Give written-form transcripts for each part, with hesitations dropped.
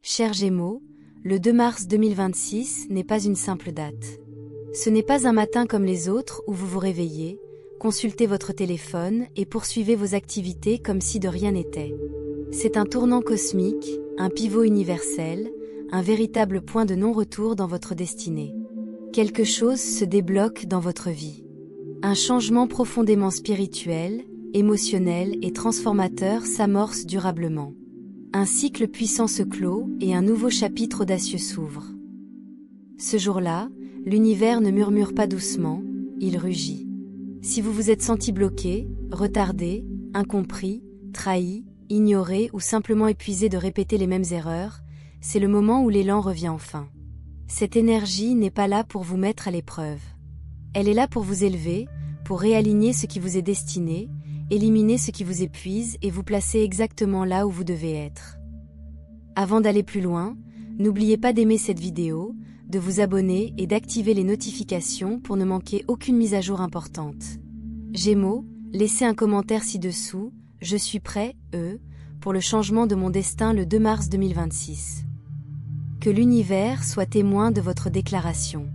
Chers Gémeaux, le 2 mars 2026 n'est pas une simple date. Ce n'est pas un matin comme les autres où vous vous réveillez, consultez votre téléphone et poursuivez vos activités comme si de rien n'était. C'est un tournant cosmique, un pivot universel, un véritable point de non-retour dans votre destinée. Quelque chose se débloque dans votre vie. Un changement profondément spirituel, émotionnel et transformateur s'amorce durablement. Un cycle puissant se clôt et un nouveau chapitre audacieux s'ouvre. Ce jour-là, l'univers ne murmure pas doucement, il rugit. Si vous vous êtes senti bloqué, retardé, incompris, trahi, ignoré ou simplement épuisé de répéter les mêmes erreurs, c'est le moment où l'élan revient enfin. Cette énergie n'est pas là pour vous mettre à l'épreuve. Elle est là pour vous élever, pour réaligner ce qui vous est destiné, éliminer ce qui vous épuise et vous placer exactement là où vous devez être. Avant d'aller plus loin, n'oubliez pas d'aimer cette vidéo, de vous abonner et d'activer les notifications pour ne manquer aucune mise à jour importante. Gémeaux, laissez un commentaire ci-dessous, je suis prêt, pour le changement de mon destin le 2 mars 2026. Que l'univers soit témoin de votre déclaration.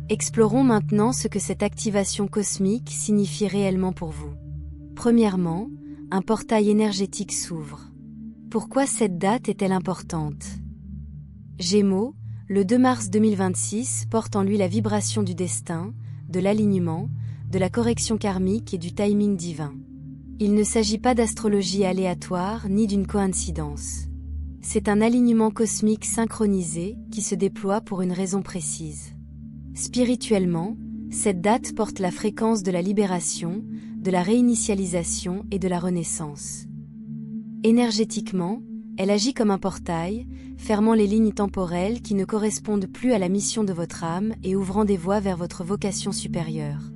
Explorons maintenant ce que cette activation cosmique signifie réellement pour vous. Premièrement, un portail énergétique s'ouvre. Pourquoi cette date est-elle importante? Gémeaux, le 2 mars 2026 porte en lui la vibration du destin, de l'alignement, de la correction karmique et du timing divin. Il ne s'agit pas d'astrologie aléatoire ni d'une coïncidence. C'est un alignement cosmique synchronisé qui se déploie pour une raison précise. Spirituellement, cette date porte la fréquence de la libération, de la réinitialisation et de la renaissance. Énergétiquement, elle agit comme un portail, fermant les lignes temporelles qui ne correspondent plus à la mission de votre âme et ouvrant des voies vers votre vocation supérieure.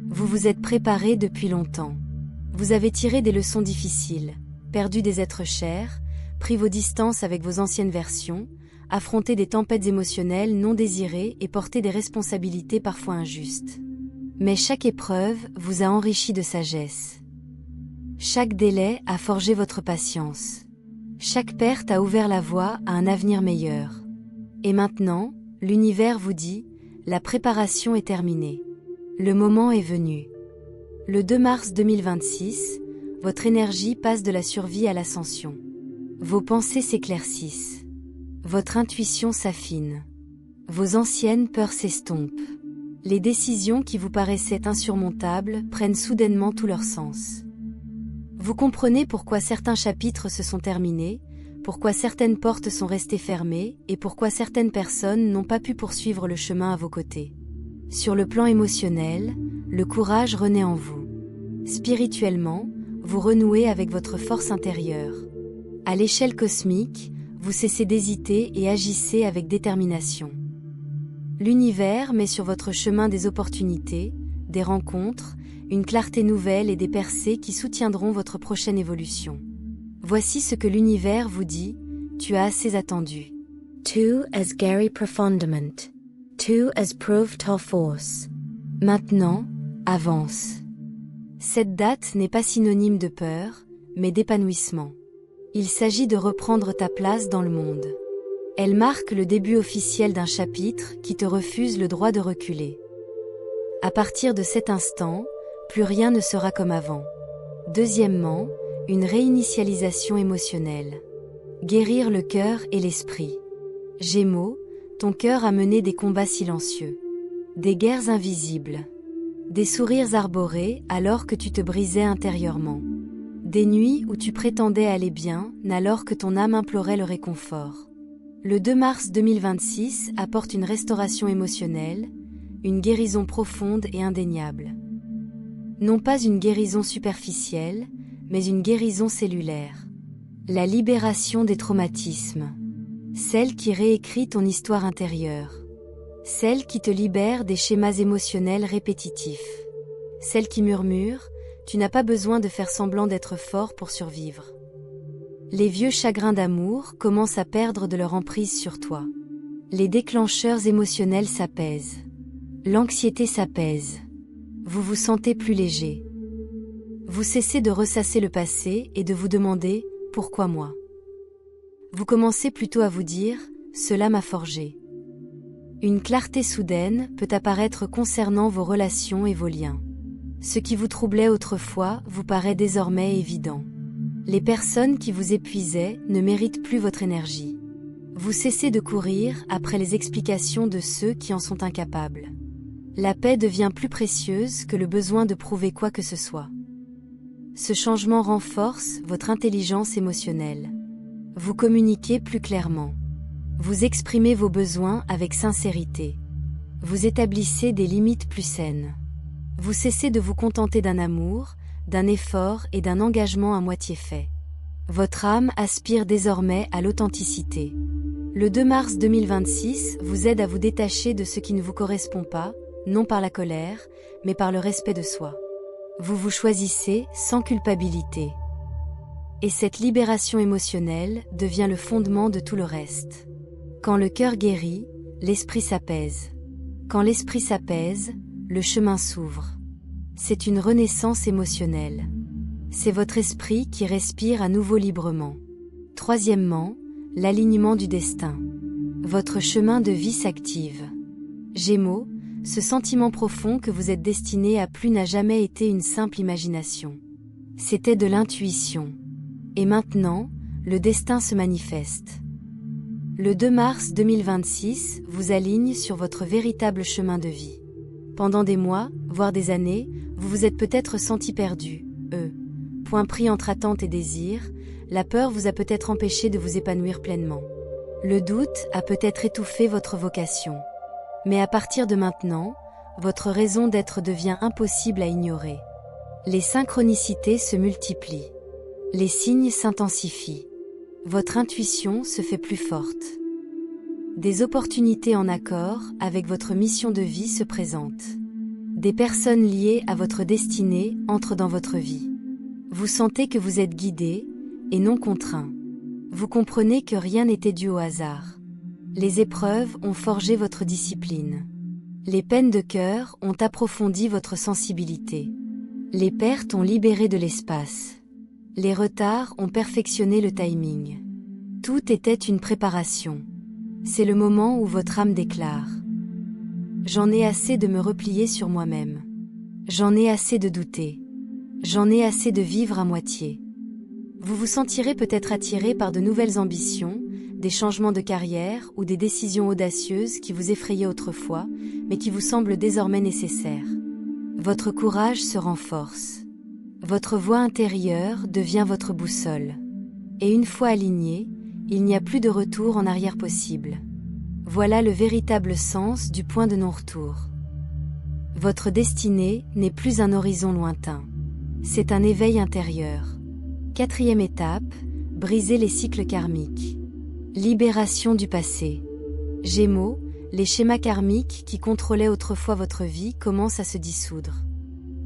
Vous vous êtes préparé depuis longtemps. Vous avez tiré des leçons difficiles, perdu des êtres chers, pris vos distances avec vos anciennes versions, affronté des tempêtes émotionnelles non désirées et porté des responsabilités parfois injustes. Mais chaque épreuve vous a enrichi de sagesse. Chaque délai a forgé votre patience. Chaque perte a ouvert la voie à un avenir meilleur. Et maintenant, l'univers vous dit, la préparation est terminée. Le moment est venu. Le 2 mars 2026, votre énergie passe de la survie à l'ascension. Vos pensées s'éclaircissent. Votre intuition s'affine. Vos anciennes peurs s'estompent. Les décisions qui vous paraissaient insurmontables prennent soudainement tout leur sens. Vous comprenez pourquoi certains chapitres se sont terminés, pourquoi certaines portes sont restées fermées et pourquoi certaines personnes n'ont pas pu poursuivre le chemin à vos côtés. Sur le plan émotionnel, le courage renaît en vous. Spirituellement, vous renouez avec votre force intérieure. À l'échelle cosmique, vous cessez d'hésiter et agissez avec détermination. L'univers met sur votre chemin des opportunités, des rencontres, une clarté nouvelle et des percées qui soutiendront votre prochaine évolution. Voici ce que l'univers vous dit, tu as assez attendu. Tu as Gary Profundament. Tu as proved ta force. Maintenant, avance. Cette date n'est pas synonyme de peur, mais d'épanouissement. Il s'agit de reprendre ta place dans le monde. Elle marque le début officiel d'un chapitre qui te refuse le droit de reculer. À partir de cet instant, plus rien ne sera comme avant. Deuxièmement, une réinitialisation émotionnelle. Guérir le cœur et l'esprit. Gémeaux, ton cœur a mené des combats silencieux. Des guerres invisibles. Des sourires arborés alors que tu te brisais intérieurement. Des nuits où tu prétendais aller bien, alors que ton âme implorait le réconfort. Le 2 mars 2026 apporte une restauration émotionnelle, une guérison profonde et indéniable. Non pas une guérison superficielle, mais une guérison cellulaire. La libération des traumatismes. Celle qui réécrit ton histoire intérieure. Celle qui te libère des schémas émotionnels répétitifs. Celle qui murmure, tu n'as pas besoin de faire semblant d'être fort pour survivre. Les vieux chagrins d'amour commencent à perdre de leur emprise sur toi. Les déclencheurs émotionnels s'apaisent. L'anxiété s'apaise. Vous vous sentez plus léger. Vous cessez de ressasser le passé et de vous demander « Pourquoi moi ?» Vous commencez plutôt à vous dire « cela m'a forgé ». Une clarté soudaine peut apparaître concernant vos relations et vos liens. Ce qui vous troublait autrefois vous paraît désormais évident. Les personnes qui vous épuisaient ne méritent plus votre énergie. Vous cessez de courir après les explications de ceux qui en sont incapables. La paix devient plus précieuse que le besoin de prouver quoi que ce soit. Ce changement renforce votre intelligence émotionnelle. Vous communiquez plus clairement. Vous exprimez vos besoins avec sincérité. Vous établissez des limites plus saines. Vous cessez de vous contenter d'un amour, d'un effort et d'un engagement à moitié fait. Votre âme aspire désormais à l'authenticité. Le 2 mars 2026 vous aide à vous détacher de ce qui ne vous correspond pas, non par la colère, mais par le respect de soi. Vous vous choisissez sans culpabilité. Et cette libération émotionnelle devient le fondement de tout le reste. Quand le cœur guérit, l'esprit s'apaise. Quand l'esprit s'apaise, le chemin s'ouvre. C'est une renaissance émotionnelle. C'est votre esprit qui respire à nouveau librement. Troisièmement, l'alignement du destin. Votre chemin de vie s'active. Gémeaux, ce sentiment profond que vous êtes destiné à plus n'a jamais été une simple imagination. C'était de l'intuition. Et maintenant, le destin se manifeste. Le 2 mars 2026 vous aligne sur votre véritable chemin de vie. Pendant des mois, voire des années, vous vous êtes peut-être senti perdu. Point pris entre attente et désir, la peur vous a peut-être empêché de vous épanouir pleinement. Le doute a peut-être étouffé votre vocation. Mais à partir de maintenant, votre raison d'être devient impossible à ignorer. Les synchronicités se multiplient. Les signes s'intensifient. Votre intuition se fait plus forte. Des opportunités en accord avec votre mission de vie se présentent. Des personnes liées à votre destinée entrent dans votre vie. Vous sentez que vous êtes guidé et non contraint. Vous comprenez que rien n'était dû au hasard. Les épreuves ont forgé votre discipline. Les peines de cœur ont approfondi votre sensibilité. Les pertes ont libéré de l'espace. Les retards ont perfectionné le timing. Tout était une préparation. C'est le moment où votre âme déclare « J'en ai assez de me replier sur moi-même. J'en ai assez de douter. J'en ai assez de vivre à moitié. » Vous vous sentirez peut-être attiré par de nouvelles ambitions, des changements de carrière ou des décisions audacieuses qui vous effrayaient autrefois, mais qui vous semblent désormais nécessaires. Votre courage se renforce. Votre voix intérieure devient votre boussole. Et une fois alignée, il n'y a plus de retour en arrière possible. Voilà le véritable sens du point de non-retour. Votre destinée n'est plus un horizon lointain. C'est un éveil intérieur. Quatrième étape, briser les cycles karmiques. Libération du passé. Gémeaux, les schémas karmiques qui contrôlaient autrefois votre vie commencent à se dissoudre.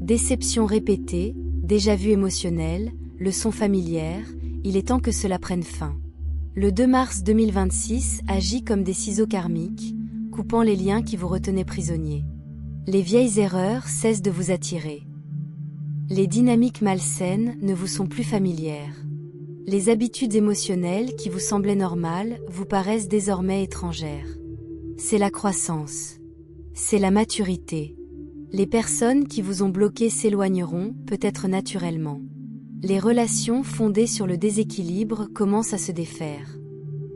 Déceptions répétées, déjà-vu émotionnel, leçons familières, il est temps que cela prenne fin. Le 2 mars 2026 agit comme des ciseaux karmiques, coupant les liens qui vous retenaient prisonniers. Les vieilles erreurs cessent de vous attirer. Les dynamiques malsaines ne vous sont plus familières. Les habitudes émotionnelles qui vous semblaient normales vous paraissent désormais étrangères. C'est la croissance. C'est la maturité. Les personnes qui vous ont bloqué s'éloigneront, peut-être naturellement. Les relations fondées sur le déséquilibre commencent à se défaire.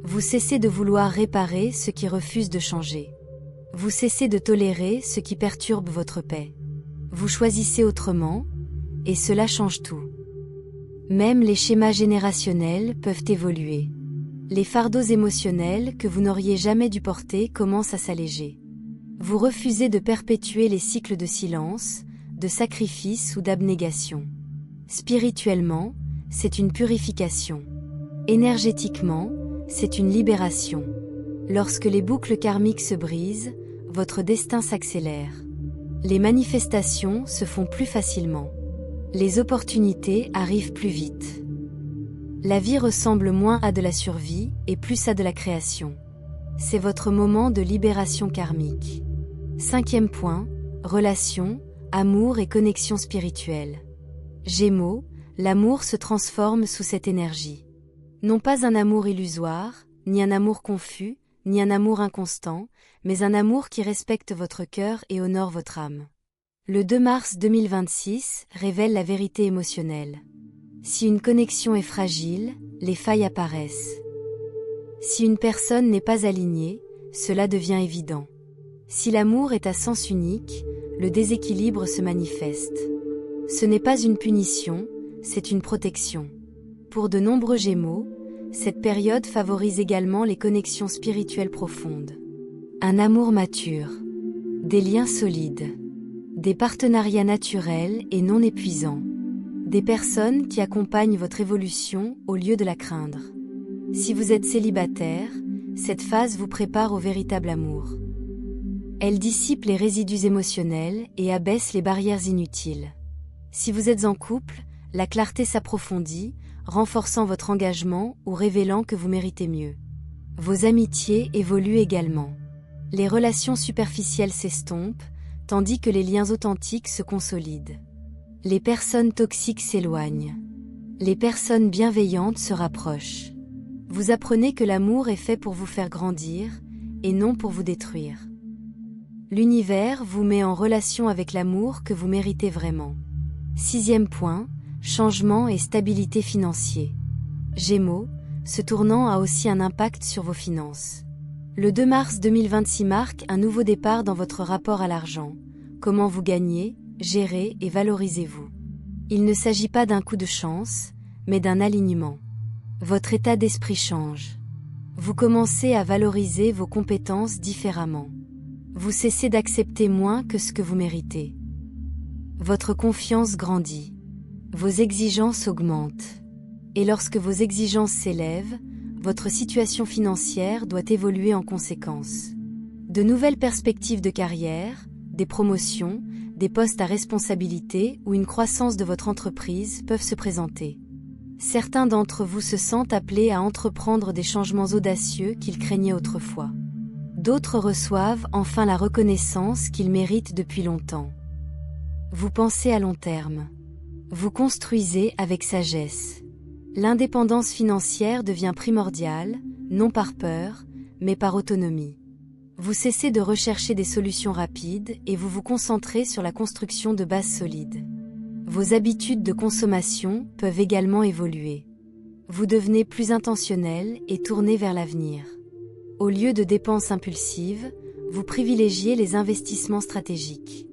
Vous cessez de vouloir réparer ce qui refuse de changer. Vous cessez de tolérer ce qui perturbe votre paix. Vous choisissez autrement, et cela change tout. Même les schémas générationnels peuvent évoluer. Les fardeaux émotionnels que vous n'auriez jamais dû porter commencent à s'alléger. Vous refusez de perpétuer les cycles de silence, de sacrifice ou d'abnégation. Spirituellement, c'est une purification. Énergétiquement, c'est une libération. Lorsque les boucles karmiques se brisent, votre destin s'accélère. Les manifestations se font plus facilement. Les opportunités arrivent plus vite. La vie ressemble moins à de la survie et plus à de la création. C'est votre moment de libération karmique. Cinquième point, relations, amour et connexion spirituelle. Gémeaux, l'amour se transforme sous cette énergie. Non pas un amour illusoire, ni un amour confus, ni un amour inconstant, mais un amour qui respecte votre cœur et honore votre âme. Le 2 mars 2026 révèle la vérité émotionnelle. Si une connexion est fragile, les failles apparaissent. Si une personne n'est pas alignée, cela devient évident. Si l'amour est à sens unique, le déséquilibre se manifeste. Ce n'est pas une punition, c'est une protection. Pour de nombreux Gémeaux, cette période favorise également les connexions spirituelles profondes. Un amour mature, des liens solides, des partenariats naturels et non épuisants, des personnes qui accompagnent votre évolution au lieu de la craindre. Si vous êtes célibataire, cette phase vous prépare au véritable amour. Elle dissipe les résidus émotionnels et abaisse les barrières inutiles. Si vous êtes en couple, la clarté s'approfondit, renforçant votre engagement ou révélant que vous méritez mieux. Vos amitiés évoluent également. Les relations superficielles s'estompent, tandis que les liens authentiques se consolident. Les personnes toxiques s'éloignent. Les personnes bienveillantes se rapprochent. Vous apprenez que l'amour est fait pour vous faire grandir, et non pour vous détruire. L'univers vous met en relation avec l'amour que vous méritez vraiment. 6e point, changement et stabilité financière. Gémeaux, ce tournant a aussi un impact sur vos finances. Le 2 mars 2026 marque un nouveau départ dans votre rapport à l'argent. Comment vous gagnez, gérez et valorisez-vous. Il ne s'agit pas d'un coup de chance, mais d'un alignement. Votre état d'esprit change. Vous commencez à valoriser vos compétences différemment. Vous cessez d'accepter moins que ce que vous méritez. Votre confiance grandit. Vos exigences augmentent. Et lorsque vos exigences s'élèvent, votre situation financière doit évoluer en conséquence. De nouvelles perspectives de carrière, des promotions, des postes à responsabilité ou une croissance de votre entreprise peuvent se présenter. Certains d'entre vous se sentent appelés à entreprendre des changements audacieux qu'ils craignaient autrefois. D'autres reçoivent enfin la reconnaissance qu'ils méritent depuis longtemps. Vous pensez à long terme. Vous construisez avec sagesse. L'indépendance financière devient primordiale, non par peur, mais par autonomie. Vous cessez de rechercher des solutions rapides et vous vous concentrez sur la construction de bases solides. Vos habitudes de consommation peuvent également évoluer. Vous devenez plus intentionnel et tourné vers l'avenir. Au lieu de dépenses impulsives, vous privilégiez les investissements stratégiques.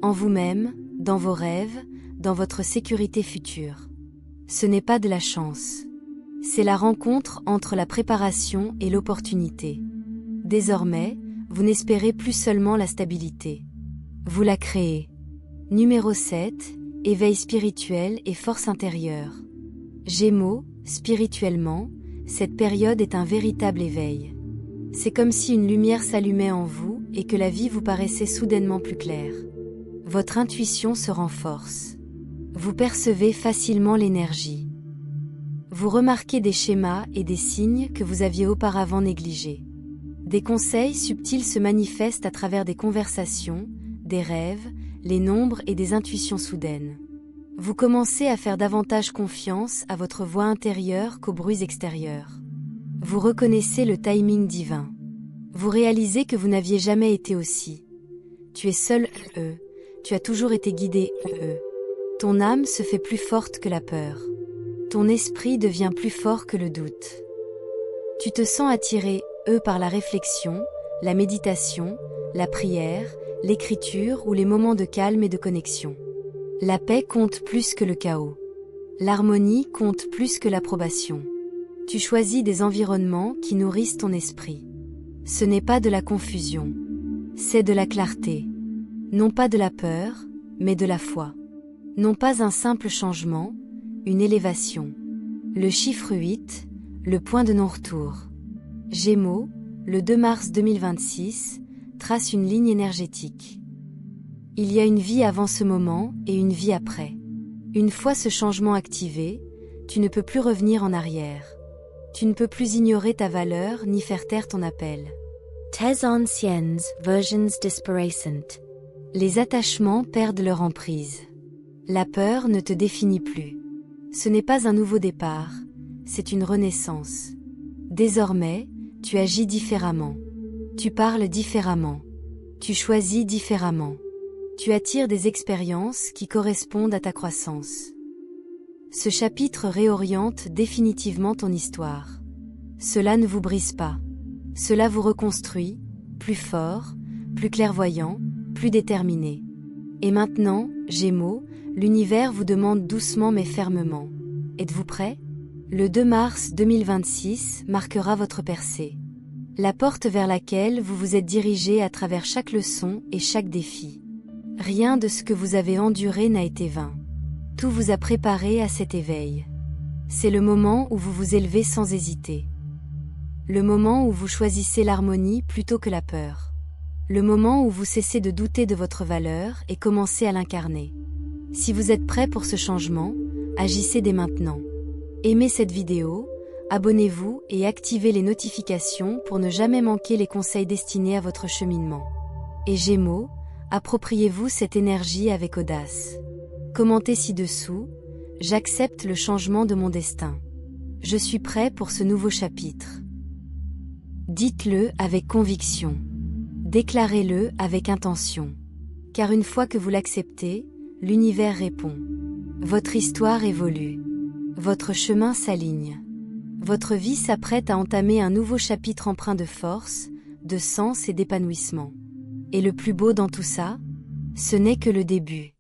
En vous-même, dans vos rêves, dans votre sécurité future. Ce n'est pas de la chance. C'est la rencontre entre la préparation et l'opportunité. Désormais, vous n'espérez plus seulement la stabilité. Vous la créez. Numéro 7, éveil spirituel et force intérieure. Gémeaux, spirituellement, cette période est un véritable éveil. C'est comme si une lumière s'allumait en vous et que la vie vous paraissait soudainement plus claire. Votre intuition se renforce. Vous percevez facilement l'énergie. Vous remarquez des schémas et des signes que vous aviez auparavant négligés. Des conseils subtils se manifestent à travers des conversations, des rêves, les nombres et des intuitions soudaines. Vous commencez à faire davantage confiance à votre voix intérieure qu'aux bruits extérieurs. Vous reconnaissez le timing divin. Vous réalisez que vous n'aviez jamais été aussi. Tu es seul, tu as toujours été guidé, Ton âme se fait plus forte que la peur. Ton esprit devient plus fort que le doute. Tu te sens attiré, par la réflexion, la méditation, la prière, l'écriture ou les moments de calme et de connexion. La paix compte plus que le chaos. L'harmonie compte plus que l'approbation. Tu choisis des environnements qui nourrissent ton esprit. Ce n'est pas de la confusion. C'est de la clarté. Non pas de la peur, mais de la foi. Non pas un simple changement, une élévation. Le chiffre 8, le point de non-retour. Gémeaux, le 2 mars 2026, trace une ligne énergétique. Il y a une vie avant ce moment et une vie après. Une fois ce changement activé, tu ne peux plus revenir en arrière. Tu ne peux plus ignorer ta valeur ni faire taire ton appel. Tes anciennes versions disparaissent. Les attachements perdent leur emprise. La peur ne te définit plus. Ce n'est pas un nouveau départ, c'est une renaissance. Désormais, tu agis différemment. Tu parles différemment. Tu choisis différemment. Tu attires des expériences qui correspondent à ta croissance. Ce chapitre réoriente définitivement ton histoire. Cela ne vous brise pas. Cela vous reconstruit, plus fort, plus clairvoyant, plus déterminé. Et maintenant, Gémeaux, l'univers vous demande doucement mais fermement. Êtes-vous prêt ? Le 2 mars 2026 marquera votre percée. La porte vers laquelle vous vous êtes dirigé à travers chaque leçon et chaque défi. Rien de ce que vous avez enduré n'a été vain. Tout vous a préparé à cet éveil. C'est le moment où vous vous élevez sans hésiter. Le moment où vous choisissez l'harmonie plutôt que la peur. Le moment où vous cessez de douter de votre valeur et commencez à l'incarner. Si vous êtes prêt pour ce changement, agissez dès maintenant. Aimez cette vidéo, abonnez-vous et activez les notifications pour ne jamais manquer les conseils destinés à votre cheminement. Et Gémeaux, appropriez-vous cette énergie avec audace. Commentez ci-dessous, j'accepte le changement de mon destin. Je suis prêt pour ce nouveau chapitre. Dites-le avec conviction. Déclarez-le avec intention. Car une fois que vous l'acceptez, l'univers répond. Votre histoire évolue. Votre chemin s'aligne. Votre vie s'apprête à entamer un nouveau chapitre empreint de force, de sens et d'épanouissement. Et le plus beau dans tout ça, ce n'est que le début.